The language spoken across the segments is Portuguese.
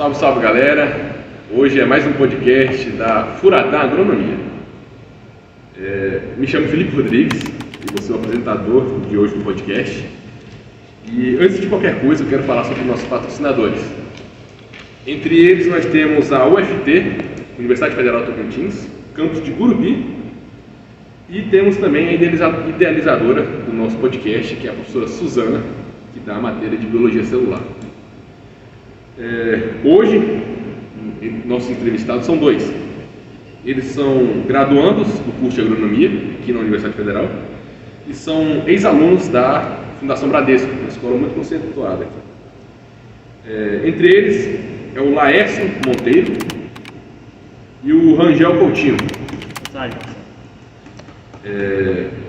Salve, salve galera! Hoje é mais um podcast da Furadã Agronomia. Me chamo Felipe Rodrigues e vou ser o apresentador de hoje do podcast. E antes de qualquer coisa eu quero falar sobre nossos patrocinadores. Entre eles nós temos a UFT, Universidade Federal do Tocantins, campus de Gurupi, e temos também a idealizadora do nosso podcast, que é a professora Suzana, que dá a matéria de Biologia Celular. Hoje, nossos entrevistados são dois. Eles são graduandos do curso de Agronomia, aqui na Universidade Federal, e são ex-alunos da Fundação Bradesco, uma escola muito conceituada aqui. Entre eles é o Laércio Monteiro e o Rangel Coutinho.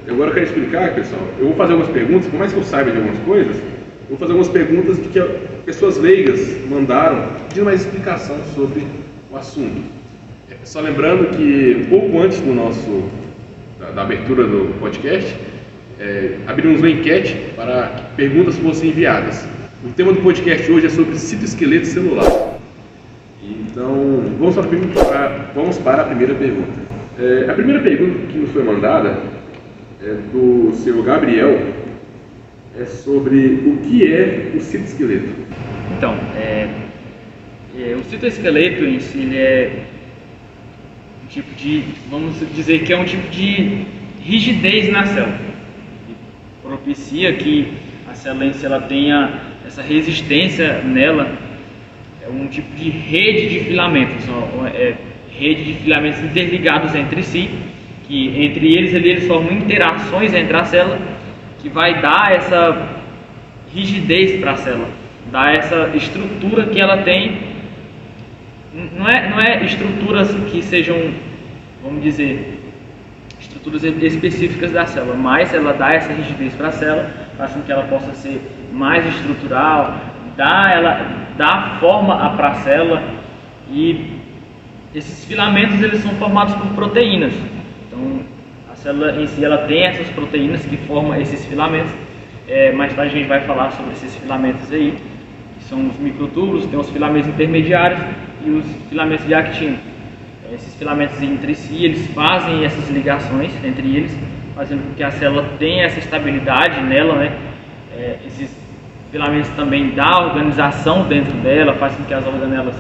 Agora eu quero explicar, pessoal, eu vou fazer algumas perguntas, por mais que eu saiba de algumas coisas, eu vou fazer algumas perguntas de que pessoas leigas mandaram, pedindo mais explicação sobre o assunto. Só lembrando que um pouco antes da abertura do podcast, abrimos uma enquete para que perguntas fossem enviadas. O tema do podcast hoje é sobre citoesqueleto celular. Então, vamos para a primeira pergunta. A primeira pergunta que nos foi mandada é do seu Gabriel, é sobre o que é o citoesqueleto. Então, o citoesqueleto em si ele é um tipo de, vamos dizer que é um tipo de rigidez na célula. Ele propicia que a célula em si ela tenha essa resistência nela, é um tipo de rede de filamentos, rede de filamentos interligados entre si, que entre eles formam interações entre a célula, que vai dar essa rigidez para a célula, dar essa estrutura que ela tem. Não é estruturas que sejam, vamos dizer, estruturas específicas da célula, mas ela dá essa rigidez para a célula, faz com que ela possa ser mais estrutural, dá forma para a célula. E esses filamentos eles são formados por proteínas. Então a célula em si ela tem essas proteínas que formam esses filamentos. Mais tarde a gente vai falar sobre esses filamentos aí, que são os microtúbulos, tem os filamentos intermediários e os filamentos de actina. Esses filamentos entre si eles fazem essas ligações entre eles, fazendo com que a célula tenha essa estabilidade nela, né? Esses filamentos também dão organização dentro dela, faz com que as organelas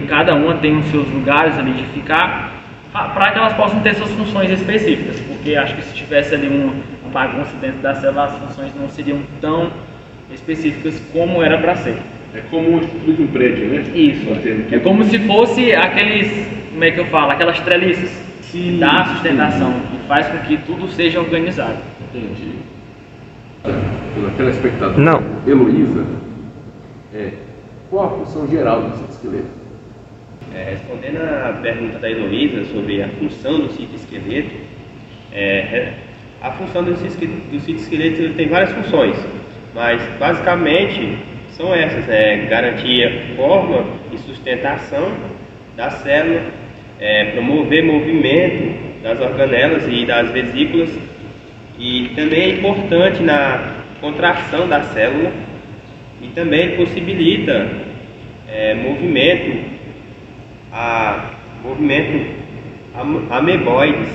cada uma tem os seus lugares ali de ficar, para que elas possam ter suas funções específicas, porque acho que se tivesse ali uma bagunça dentro da célula, as funções não seriam tão específicas como era para ser. É como de um prédio, né? Isso, é como se fosse aquelas treliças que dá a sustentação, que faz com que tudo seja organizado. Entendi. Pela telespectadora Não. Heloísa, qual a função geral do citoesqueleto? Respondendo à pergunta da Heloísa sobre a função do citoesqueleto, a função do citoesqueleto tem várias funções, mas basicamente são essas: garantir a forma e sustentação da célula, promover movimento das organelas e das vesículas, e também é importante na contração da célula, e também possibilita movimento ameboides,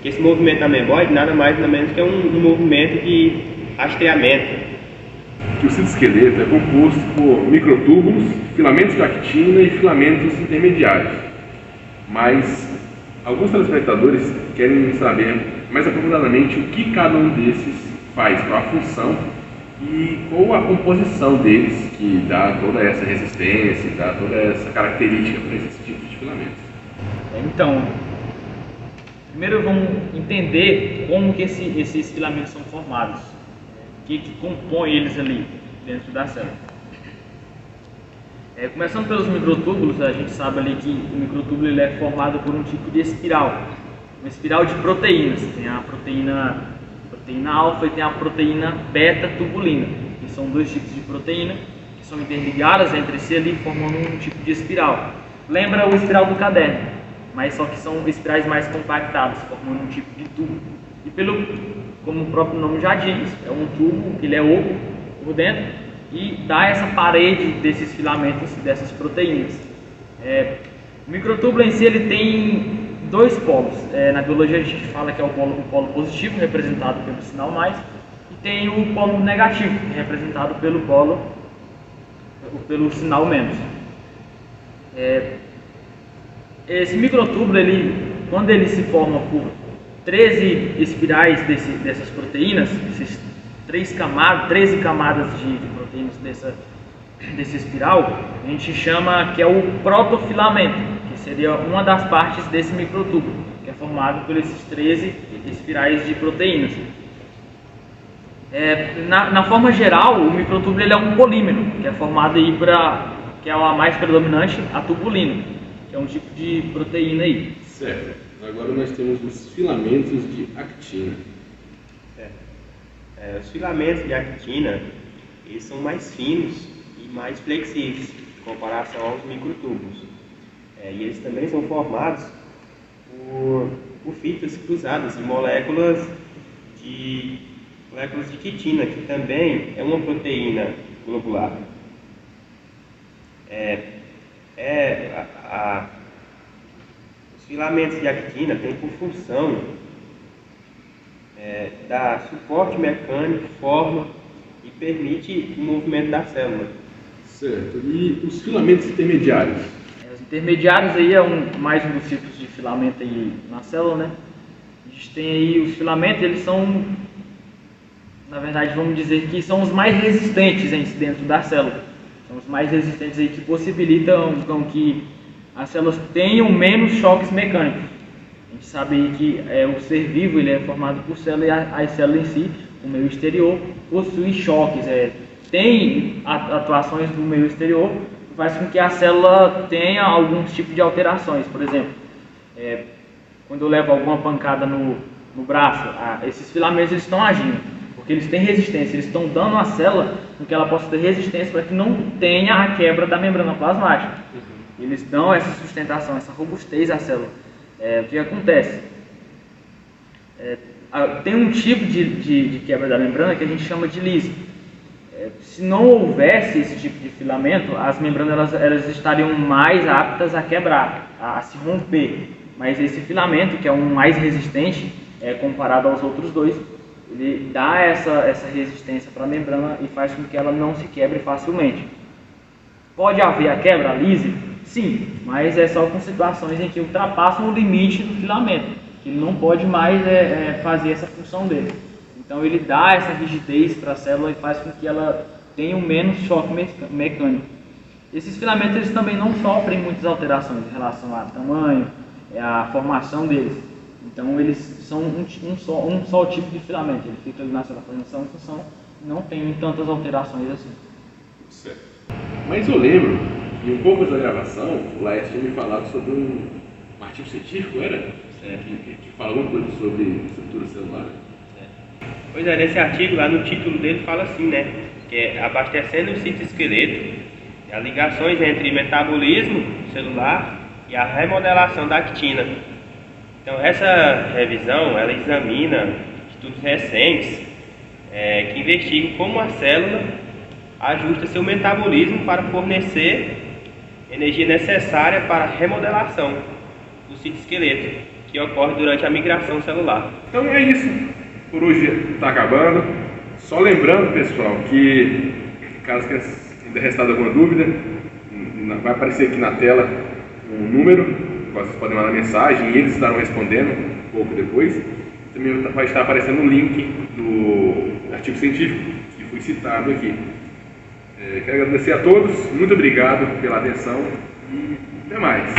que esse movimento ameboide nada mais nada menos que é um movimento de rastreamento. O citoesqueleto é composto por microtúbulos, filamentos de actina e filamentos intermediários. Mas alguns telespectadores querem saber mais aprofundadamente o que cada um desses faz, qual a função e qual a composição deles que dá toda essa resistência, dá toda essa característica para esse tipo de filamentos. Então, primeiro vamos entender como que esses filamentos são formados, o que compõe eles ali dentro da célula. Começando pelos microtúbulos, a gente sabe ali que o microtúbulo ele é formado por um tipo de espiral, uma espiral de proteínas. Tem a proteína alfa e tem a proteína beta-tubulina, que são dois tipos de proteína que são interligadas entre si ali, formando um tipo de espiral. Lembra o espiral do caderno, mas só que são espirais mais compactadas, formando um tipo de tubo. E como o próprio nome já diz, é um tubo que ele é oco por dentro e dá essa parede desses filamentos, dessas proteínas. O microtúbulo em si ele tem dois polos. Na biologia a gente fala que é o polo positivo, representado pelo sinal mais, e tem o polo negativo, que é representado pelo sinal menos. Esse microtúbulo, quando ele se forma por 13 espirais dessas proteínas, esses 13 camadas de proteínas desse espiral, a gente chama que é o protofilamento, que seria uma das partes desse microtúbulo, que é formado por esses 13 espirais de proteínas. Na forma geral, o microtúbulo ele é um polímero, que é formado aí que é a mais predominante, a tubulina, que é um tipo de proteína aí. Certo. Agora nós temos os filamentos de actina. Os filamentos de actina, eles são mais finos e mais flexíveis em comparação aos microtúbulos. E eles também são formados por fitas cruzadas de moléculas de quitina, que também é uma proteína globular. Os filamentos de actina têm por função dar suporte mecânico, forma e permite o movimento da célula. Certo. E os filamentos intermediários? Os intermediários aí mais um dos tipos de filamento aí na célula, né? A gente tem aí os filamentos, eles são, na verdade, vamos dizer que são os mais resistentes dentro da célula. São os mais resistentes aí que possibilitam que as células tenham menos choques mecânicos. A gente sabe aí que o ser vivo ele é formado por células e as células em si, o meio exterior, possui choques. Tem atuações do meio exterior que faz com que a célula tenha alguns tipos de alterações. Por exemplo, quando eu levo alguma pancada no braço, esses filamentos eles estão agindo, porque eles têm resistência, eles estão dando à célula com que ela possa ter resistência para que não tenha a quebra da membrana plasmática. Eles dão essa sustentação, essa robustez à célula. O que acontece? Tem um tipo de quebra da membrana que a gente chama de lise. Se não houvesse esse tipo de filamento, as membranas elas estariam mais aptas a quebrar, a se romper. Mas esse filamento, que é um mais resistente, comparado aos outros dois, ele dá essa resistência para a membrana e faz com que ela não se quebre facilmente. Pode haver a quebra, a lise? Sim, mas é só com situações em que ultrapassam o limite do filamento, que ele não pode mais fazer essa função dele. Então ele dá essa rigidez para a célula e faz com que ela tenha menos choque mecânico. Esses filamentos eles também não sofrem muitas alterações em relação ao tamanho, a formação deles. Então eles são um só tipo de filamento, ele fica ali na célula fazendo essa função, não tem tantas alterações assim. Certo. Mas eu lembro, e um pouco da gravação, o Laércio tinha me falado sobre um artigo científico, era? Que fala alguma coisa sobre estrutura celular. Pois nesse artigo, lá no título dele, fala assim, né? Que é abastecendo o citoesqueleto, as ligações entre metabolismo celular e a remodelação da actina. Então, essa revisão, ela examina estudos recentes que investigam como a célula ajusta seu metabolismo para fornecer energia necessária para a remodelação do citoesqueleto, que ocorre durante a migração celular. Então é isso. Por hoje está acabando. Só lembrando, pessoal, que caso ainda restar alguma dúvida, vai aparecer aqui na tela um número, vocês podem mandar mensagem e eles estarão respondendo um pouco depois. Também vai estar aparecendo um link do artigo científico que foi citado aqui. Quero agradecer a todos, muito obrigado pela atenção e até mais.